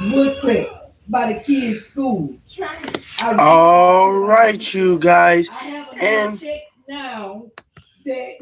Woodcrest by the kids' school. All right, you guys. I have a And checks now that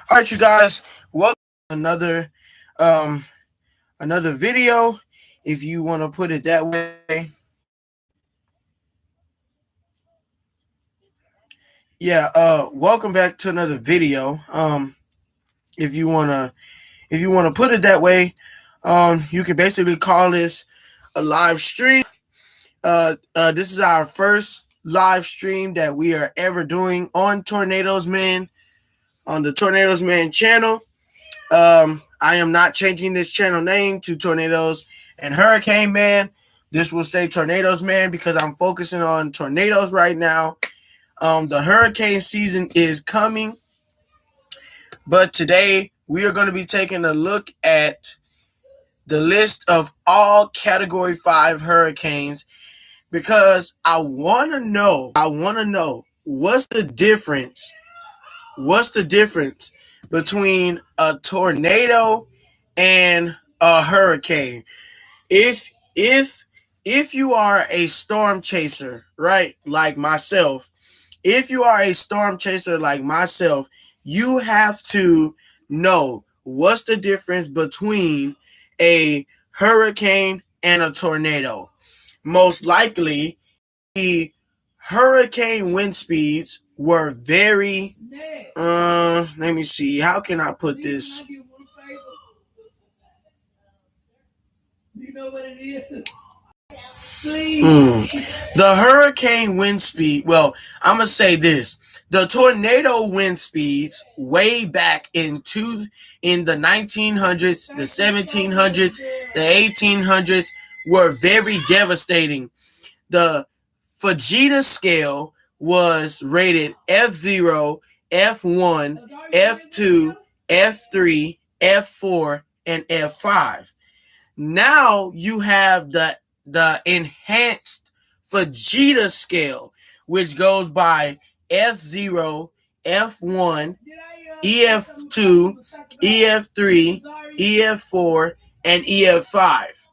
all right, you guys. Welcome to um another video, if you want to put it that way. Yeah. Welcome back to another video. If you wanna put it that way, you can basically call this a live stream. This is our first live stream that we are ever doing on Tornadoes Man, on the Tornadoes Man channel. I am not changing this channel name to Tornadoes and Hurricane Man. This will stay Tornadoes Man because I'm focusing on tornadoes right now. The hurricane season is coming, but today we are going to be taking a look at the list of all Category 5 hurricanes because I want to know what's the difference between a tornado and a hurricane. If you are a storm chaser, right, like myself, if you are a storm chaser like myself, you have to know what's the difference between a hurricane and a tornado. Most likely, the hurricane wind speeds were very let me see, how can I put this? You know what it is? The hurricane wind speed, well, I'm going to say this. The tornado wind speeds way back in the 1900s, the 1700s, the 1800s were very devastating. The Fujita scale was rated F0, F1, F2, F3, F4, and F5. Now you have the enhanced Fujita scale, which goes by F0, F1, EF2, EF3, EF4, and EF5.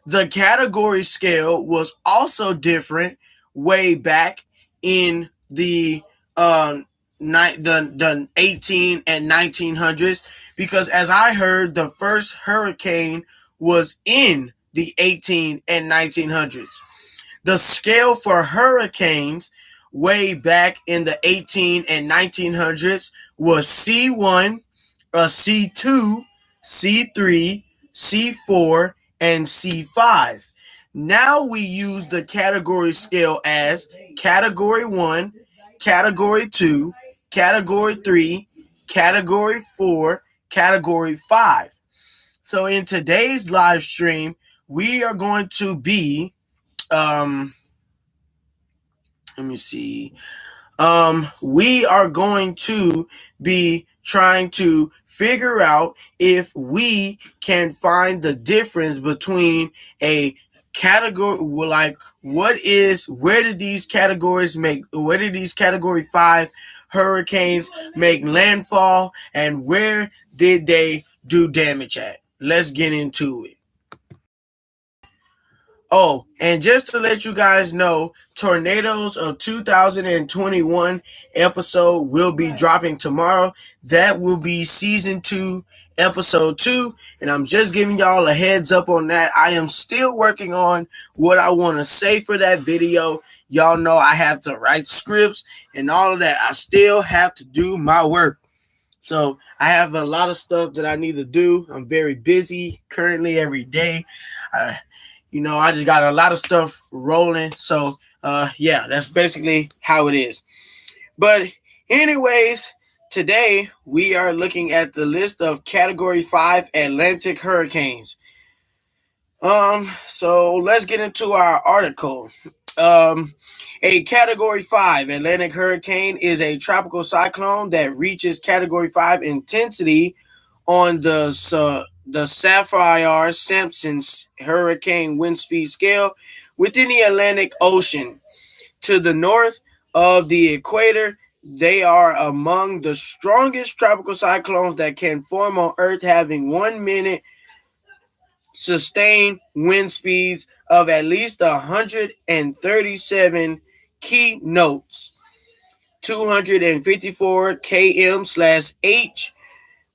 The category scale was also different way back in the 18 and 1900s, because as I heard, the first hurricane was in the 18 and 1900s. The scale for hurricanes way back in the 18 and 1900s was C1, C2, C3, C4, and C5. Now we use the category scale as Category 1, Category 2, Category 3, Category 4, Category 5. So in today's live stream, we are going to be, let me see, we are going to be trying to figure out if we can find the difference between a category, like where did these category 5 hurricanes make landfall, and where did they do damage at? Let's get into it. Oh, and just to let you guys know, Tornadoes of 2021 episode will be dropping tomorrow. That will be season 2, episode 2. And I'm just giving y'all a heads up on that. I am still working on what I want to say for that video. Y'all know I have to write scripts and all of that. I still have to do my work. So I have a lot of stuff that I need to do. I'm very busy currently every day. I just got a lot of stuff rolling. So, yeah, that's basically how it is. But anyways, today we are looking at the list of Category 5 Atlantic hurricanes. So let's get into our article. A Category 5 Atlantic hurricane is a tropical cyclone that reaches Category 5 intensity on the Saffir-Simpson's hurricane wind speed scale within the Atlantic Ocean. To the north of the equator, they are among the strongest tropical cyclones that can form on Earth, having 1 minute sustained wind speeds of at least 137 key notes, 254 km/h,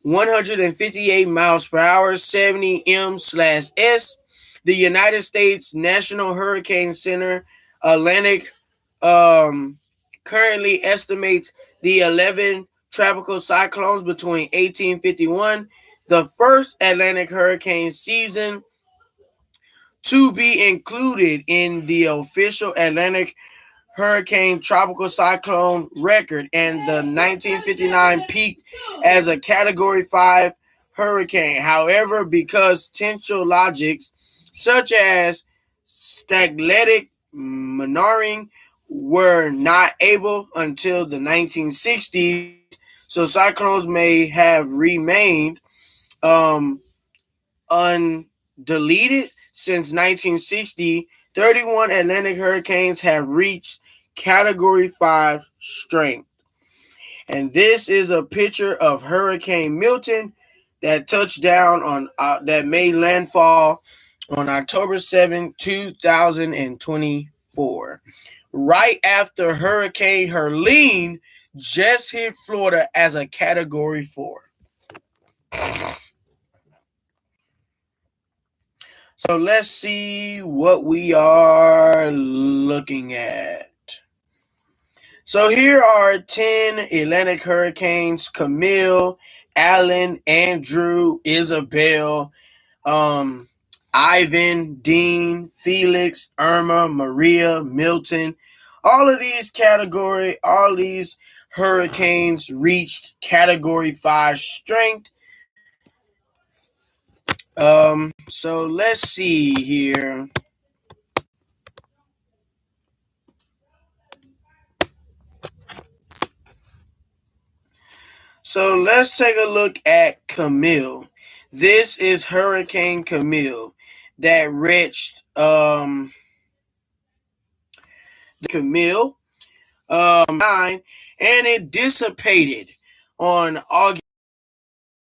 158 miles per hour, 70 m/s. The United States National Hurricane Center Atlantic currently estimates the 11 tropical cyclones between 1851, the first Atlantic hurricane season, to be included in the official Atlantic hurricane tropical cyclone record, and the 1959 peaked as a Category 5 hurricane. However, because potential logics such as stagnatic maneuvering were not able until the 1960s, so cyclones may have remained undeleted since 1960. 31 Atlantic hurricanes have reached Category 5 strength. And this is a picture of Hurricane Milton that touched down that made landfall on October 7, 2024. Right after Hurricane Helene just hit Florida as a Category 4. So let's see what we are looking at. So here are 10 Atlantic hurricanes: Camille, Allen, Andrew, Isabel, um, Ivan, Dean, Felix, Irma, Maria, Milton. All these hurricanes reached Category 5 strength. So let's see here. So let's take a look at Camille. This is Hurricane Camille that reached Camille 9, and it dissipated on August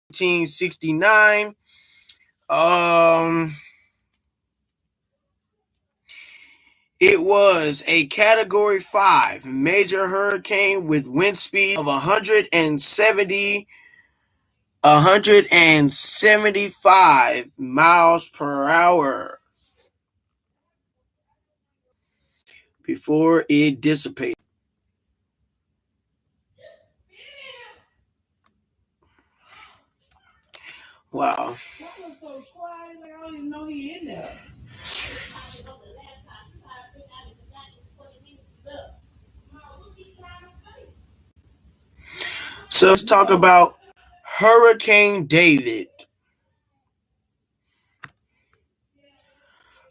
1969. It was a Category 5 major hurricane with wind speed of 175 miles per hour before it dissipated. Wow. That was so quiet, like I don't even know he in there. So let's talk about Hurricane David.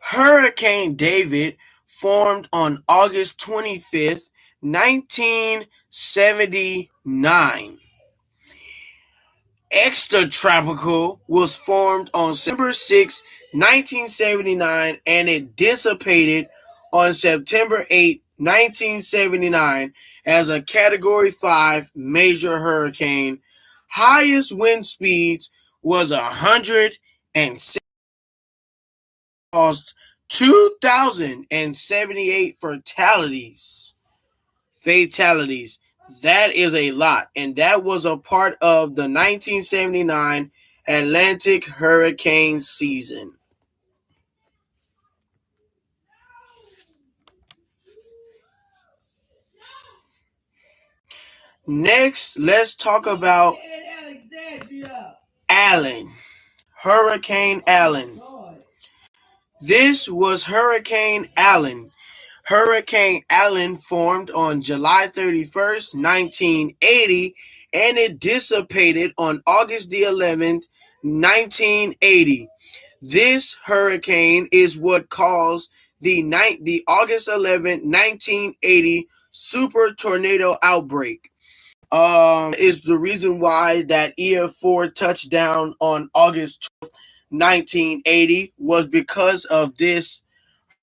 Hurricane David formed on August 25th, 1979. Extratropical was formed on September 6, 1979, and it dissipated on September 8, 1979 as a Category 5 major hurricane. Highest wind speeds was 106, caused 2,078 fatalities. That is a lot. And that was a part of the 1979 Atlantic hurricane season. Next, let's talk about Allen. Hurricane Allen. This was Hurricane Allen. Hurricane Allen formed on July 31st, 1980, and it dissipated on August the 11th, 1980. This hurricane is what caused the August 11th, 1980 super tornado outbreak. Is the reason why that EF4 touchdown on August 12th, 1980 was because of this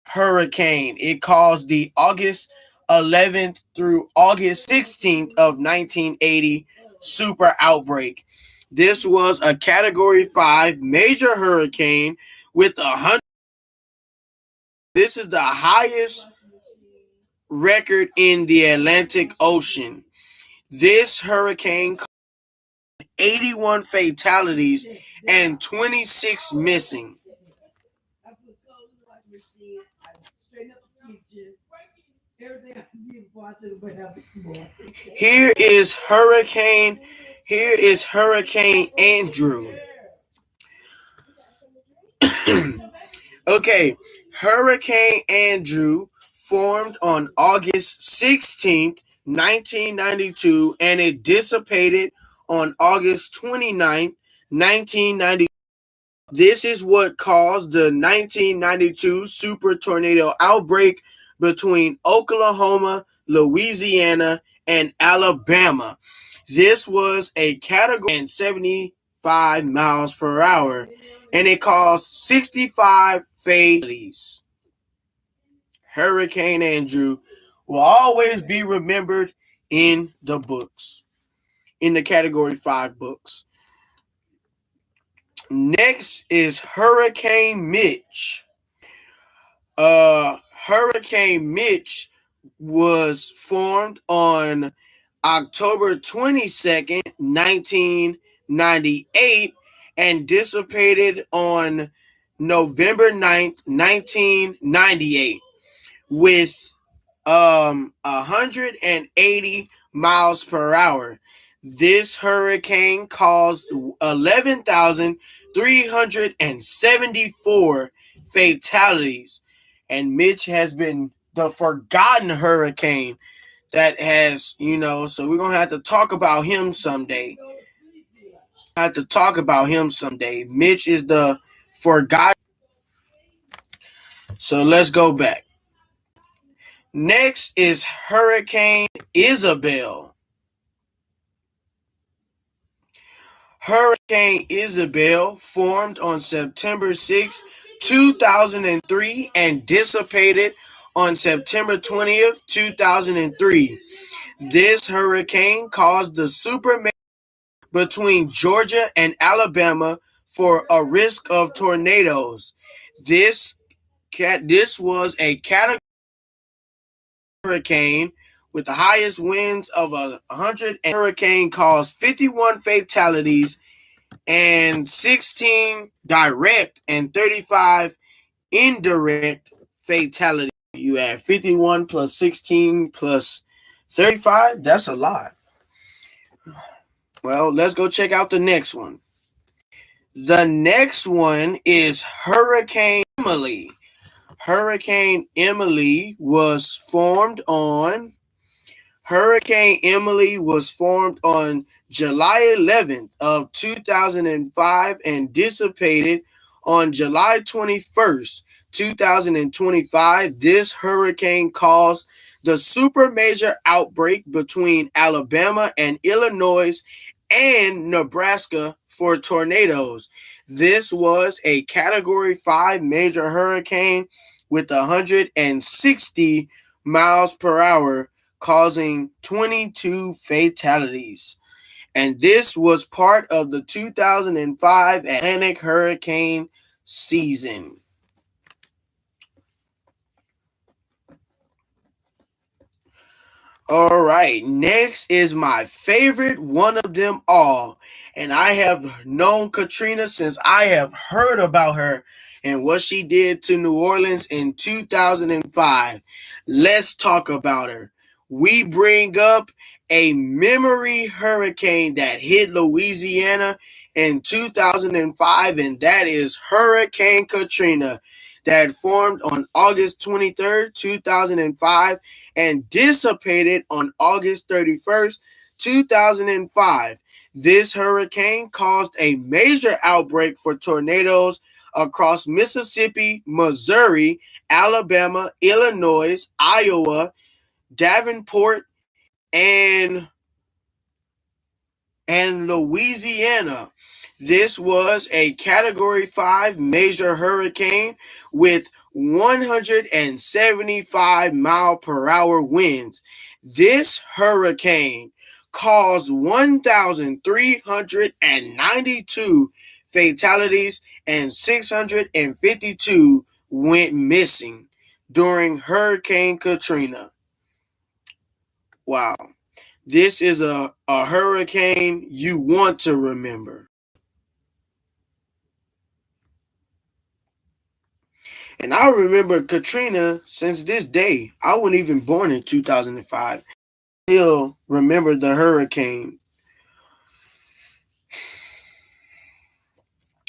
hurricane. It caused the August 11th through August 16th of 1980 super outbreak. This was a Category 5 major hurricane with 100. This is the highest record in the Atlantic Ocean. This hurricane caused 81 fatalities and 26 missing. Here is Hurricane Andrew. Okay, Hurricane Andrew formed on August 16th, 1992, and it dissipated on August 29th, 1992. This is what caused the 1992 super tornado outbreak between Oklahoma, Louisiana, and Alabama. This was a Category 75 miles per hour, and it caused 65 fatalities. Hurricane Andrew will always be remembered in the books, in the Category 5 books. Next is Hurricane Mitch. Hurricane Mitch was formed on October 22nd, 1998, and dissipated on November 9th, 1998, with 180 miles per hour. This hurricane caused 11,374 fatalities. And Mitch has been the forgotten hurricane that has, so we're going to have to talk about him someday. Mitch is the forgotten. So let's go back. Next is Hurricane Isabel. Hurricane Isabel formed on September 6, 2003 and dissipated on September 20th, 2003. This hurricane caused the superman between Georgia and Alabama for a risk of tornadoes. This was a category hurricane with the highest winds of 100. Hurricane caused 51 fatalities and 16 direct and 35 indirect fatalities. You add 51 plus 16 plus 35. That's a lot. Well, let's go check out the next one. The next one is Hurricane Emily. Hurricane Emily was formed on July 11th of 2005 and dissipated on July 21st, 2025. This hurricane caused the super major outbreak between Alabama and Illinois and Nebraska for tornadoes. This was a Category 5 major hurricane with 160 miles per hour, causing 22 fatalities. And this was part of the 2005 Atlantic hurricane season. All right, next is my favorite one of them all. And I have known Katrina since I have heard about her and what she did to New Orleans in 2005. Let's talk about her. We bring up a memory hurricane that hit Louisiana in 2005, and that is Hurricane Katrina, that formed on August 23rd, 2005 and dissipated on August 31st, 2005. This hurricane caused a major outbreak for tornadoes across Mississippi, Missouri, Alabama, Illinois, Iowa, Davenport, and Louisiana. This was a Category 5 major hurricane with 175 mile per hour winds. This hurricane caused 1,392 fatalities and 652 went missing during Hurricane Katrina. Wow. This is a hurricane you want to remember. And I remember Katrina since this day. I wasn't even born in 2005. I still remember the hurricane.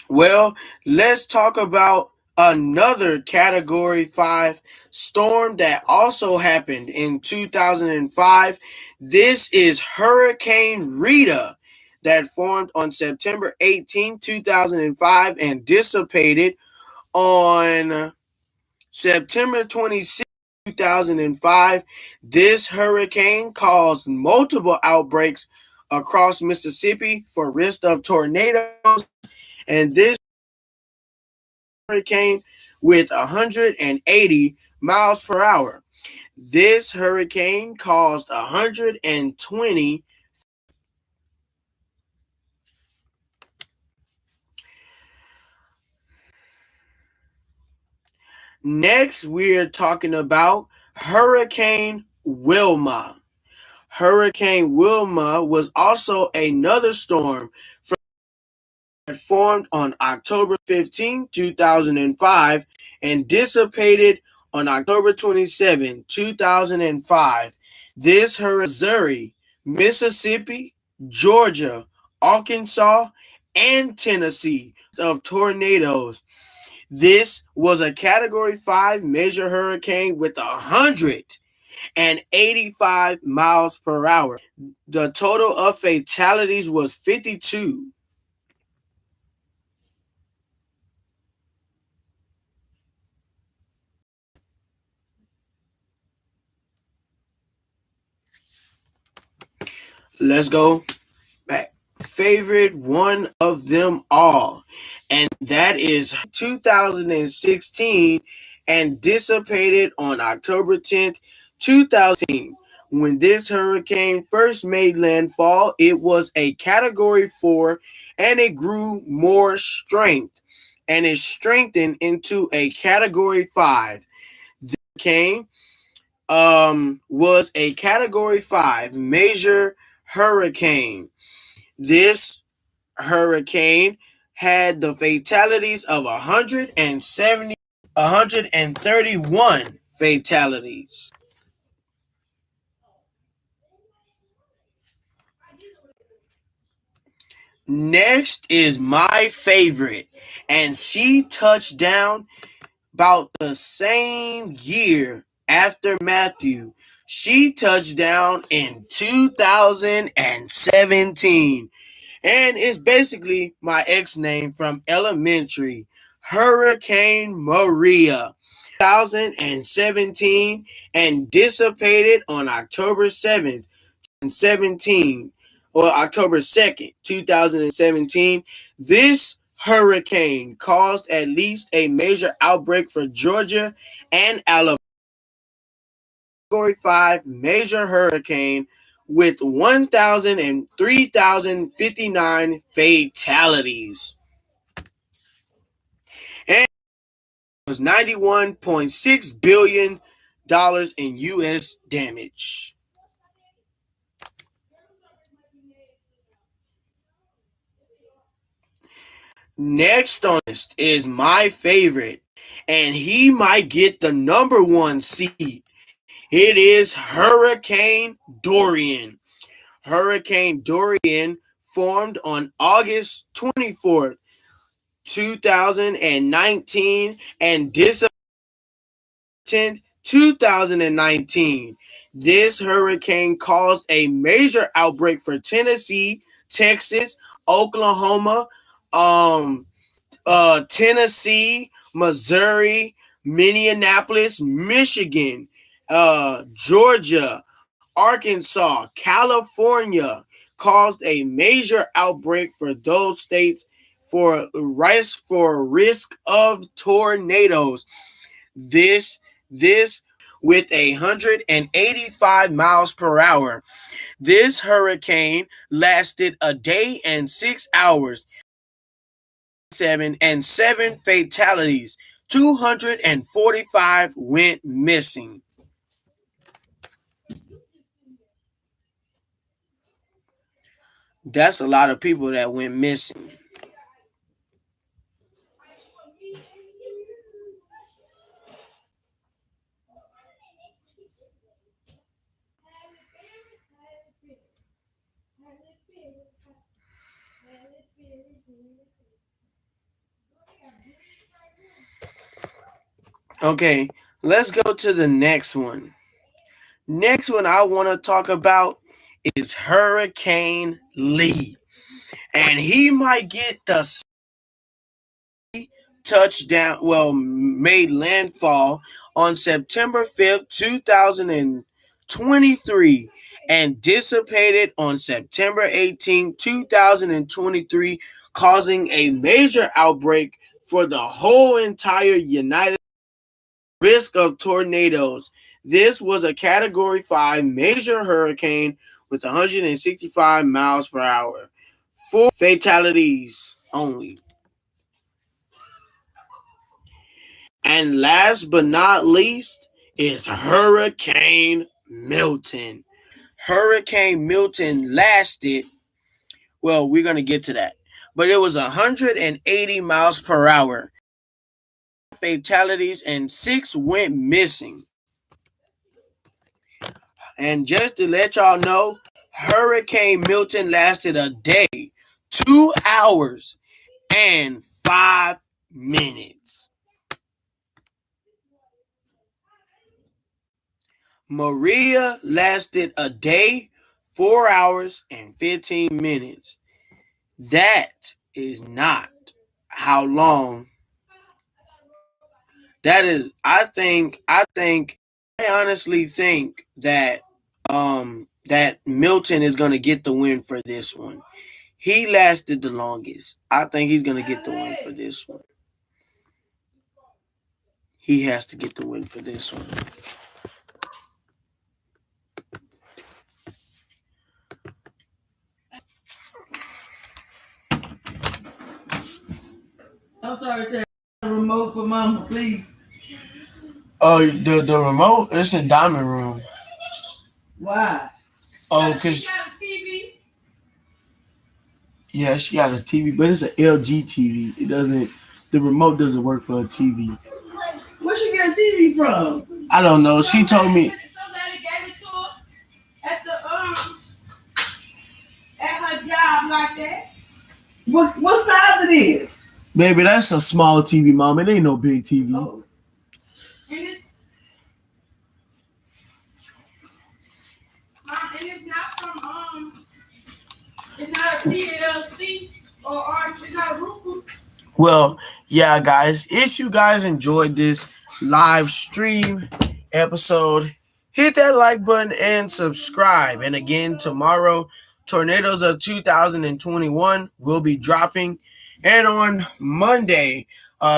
Well, let's talk about another Category 5 storm that also happened in 2005. This is Hurricane Rita, that formed on September 18, 2005 and dissipated on September 26, 2005. This hurricane caused multiple outbreaks across Mississippi for risk of tornadoes, and this hurricane with 180 miles per hour. This hurricane caused 120. Next, we're talking about Hurricane Wilma. Hurricane Wilma was also another storm that formed on October 15, 2005 and dissipated On October 27, 2005, this hurricane Missouri, Mississippi, Georgia, Arkansas, and Tennessee of tornadoes. This was a Category 5 major hurricane with 185 miles per hour. The total of fatalities was 52. Let's go back. Favorite one of them all, and that is 2016 and dissipated on October 10th, 2000. When this hurricane first made landfall, it was a Category 4 and it grew more strength and it strengthened into a Category 5. This hurricane was a Category 5 major hurricane. This hurricane had the fatalities of 131 fatalities. Next is my favorite, and she touched down about the same year after Matthew. She touched down in 2017. And it's basically my ex name from elementary, Hurricane Maria. 2017 and dissipated on October 7th, 17, or October 2nd, 2017. This hurricane caused at least a major outbreak for Georgia and Alabama. Category 5 major hurricane with 1,000 and 3,059 fatalities. And it was $91.6 billion in U.S. damage. Next on this is my favorite, and he might get the number one seed. It is Hurricane Dorian. Hurricane Dorian formed on August 24th, 2019 and disappeared 2019. This hurricane caused a major outbreak for Tennessee, Texas, Oklahoma, Tennessee, Missouri, Minneapolis, Michigan, Georgia, Arkansas, California. Caused a major outbreak for those states for risk of tornadoes. This with 185 miles per hour. This hurricane lasted a day and 6 hours. Seven fatalities. 245 went missing. That's a lot of people that went missing. Okay, let's go to the next one. Next one I want to talk about is Hurricane Lee. And he might get the touchdown, made landfall on September 5th, 2023 and dissipated on September 18th, 2023, causing a major outbreak for the whole entire United States. Risk of tornadoes. This was a Category 5 major hurricane with 165 miles per hour. 4 fatalities only. And last but not least is Hurricane Milton. Hurricane Milton lasted, we're going to get to that, but it was 180 miles per hour. fatalities and 6 went missing. And just to let y'all know, Hurricane Milton lasted a day, 2 hours, and 5 minutes. Maria lasted a day, 4 hours, and 15 minutes. That is not how long. That is, I honestly think that that Milton is gonna get the win for this one. He lasted the longest. I think he's gonna get the win for this one. He has to get the win for this one. I'm sorry, take the remote for Mama, please. Oh, the remote is in Diamond Room. Why? Oh, cause yeah, she got a TV, but it's an LG TV. It doesn't. The remote doesn't work for a TV. Where she get a TV from? I don't know. She told me. Somebody gave it to her at her job like that. What size it is? Baby, that's a small TV, Mom. It ain't no big TV. Oh. And it's not from it's not a TLC or it's not a Roku. Well, yeah, guys, if you guys enjoyed this live stream episode, hit that like button and subscribe. And again, tomorrow, Tornadoes of 2021 will be dropping. And on Monday,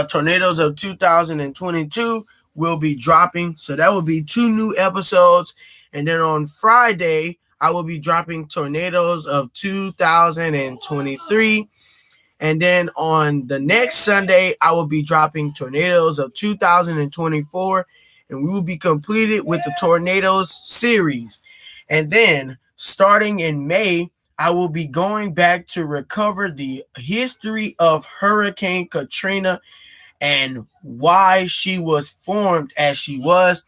Tornadoes of 2022 will be dropping. So that will be 2 new episodes. And then on Friday, I will be dropping Tornadoes of 2023. And then on the next Sunday, I will be dropping Tornadoes of 2024. And we will be completed with the Tornadoes series. And then starting in May, I will be going back to recover the history of Hurricane Katrina and why she was formed as she was.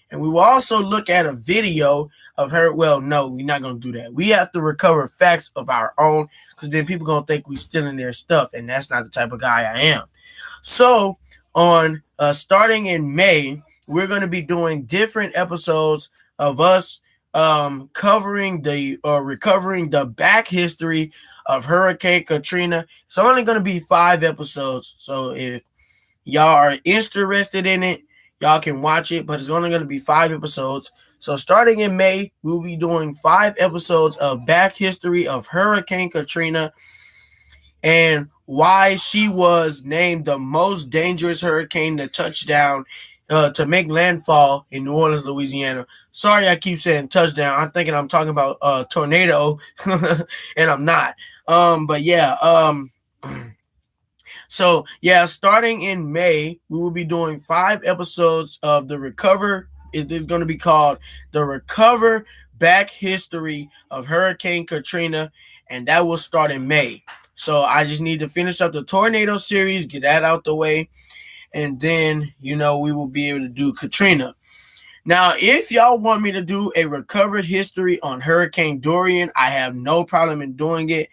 And we will also look at a video of her. Well, no, we're not going to do that. We have to recover facts of our own because then people going to think we're stealing their stuff. And that's not the type of guy I am. So on starting in May, we're going to be doing different episodes of us covering the recovering the back history of Hurricane Katrina. It's only going to be 5 episodes. So if y'all are interested in it, y'all can watch it, but it's only going to be 5 episodes. So starting in May, we'll be doing 5 episodes of back history of Hurricane Katrina and why she was named the most dangerous hurricane to touch down, to make landfall in New Orleans, Louisiana. Sorry, I keep saying touchdown. I'm thinking I'm talking about tornado, and I'm not. But yeah, so yeah, starting in May, we will be doing 5 episodes of the Recover. It is going to be called the Recover Back History of Hurricane Katrina, and that will start in May. So I just need to finish up the tornado series, get that out the way, and then, we will be able to do Katrina. Now, if y'all want me to do a recovered history on Hurricane Dorian, I have no problem in doing it.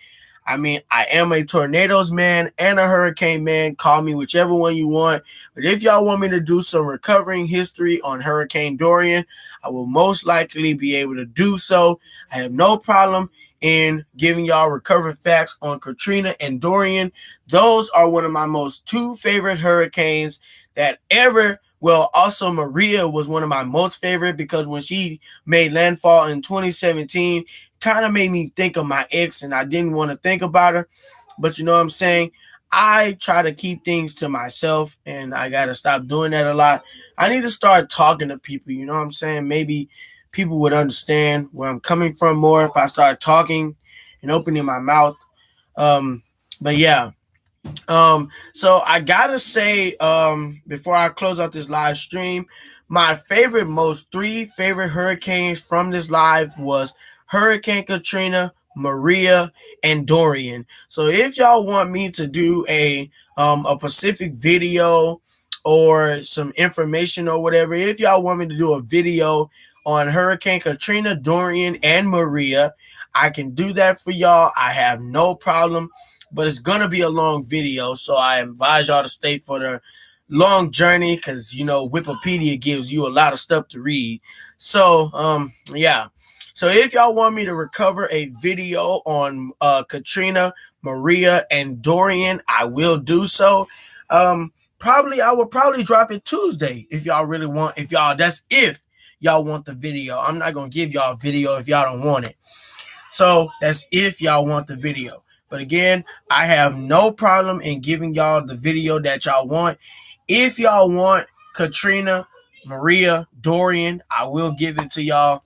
I mean, I am a tornadoes man and a hurricane man. Call me whichever one you want. But if y'all want me to do some recovering history on Hurricane Dorian, I will most likely be able to do so. I have no problem in giving y'all recovered facts on Katrina and Dorian. Those are one of my most 2 favorite hurricanes that ever. Well, also Maria was one of my most favorite because when she made landfall in 2017, kind of made me think of my ex, and I didn't want to think about her. But you know what I'm saying? I try to keep things to myself, and I got to stop doing that a lot. I need to start talking to people, you know what I'm saying? Maybe people would understand where I'm coming from more if I start talking and opening my mouth. But yeah. So I gotta say, before I close out this live stream, my most 3 favorite hurricanes from this live was Hurricane Katrina, Maria, and Dorian. So if y'all want me to do a Pacific video or some information or whatever, if y'all want me to do a video on Hurricane Katrina, Dorian, and Maria, I can do that for y'all. I have no problem, but it's going to be a long video, so I advise y'all to stay for the long journey because, you know, Wikipedia gives you a lot of stuff to read. So, yeah. So if y'all want me to recover a video on Katrina, Maria, and Dorian, I will do so. I will probably drop it Tuesday if y'all really want. If y'all want the video. I'm not gonna give y'all a video if y'all don't want it. So that's if y'all want the video. But again, I have no problem in giving y'all the video that y'all want. If y'all want Katrina, Maria, Dorian, I will give it to y'all.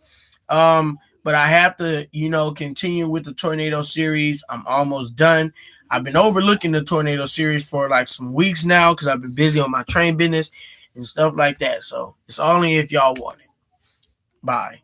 But I have to, you know, continue with the tornado series. I'm almost done. I've been overlooking the tornado series for like some weeks now because I've been busy on my train business and stuff like that. So it's only if y'all want it. Bye.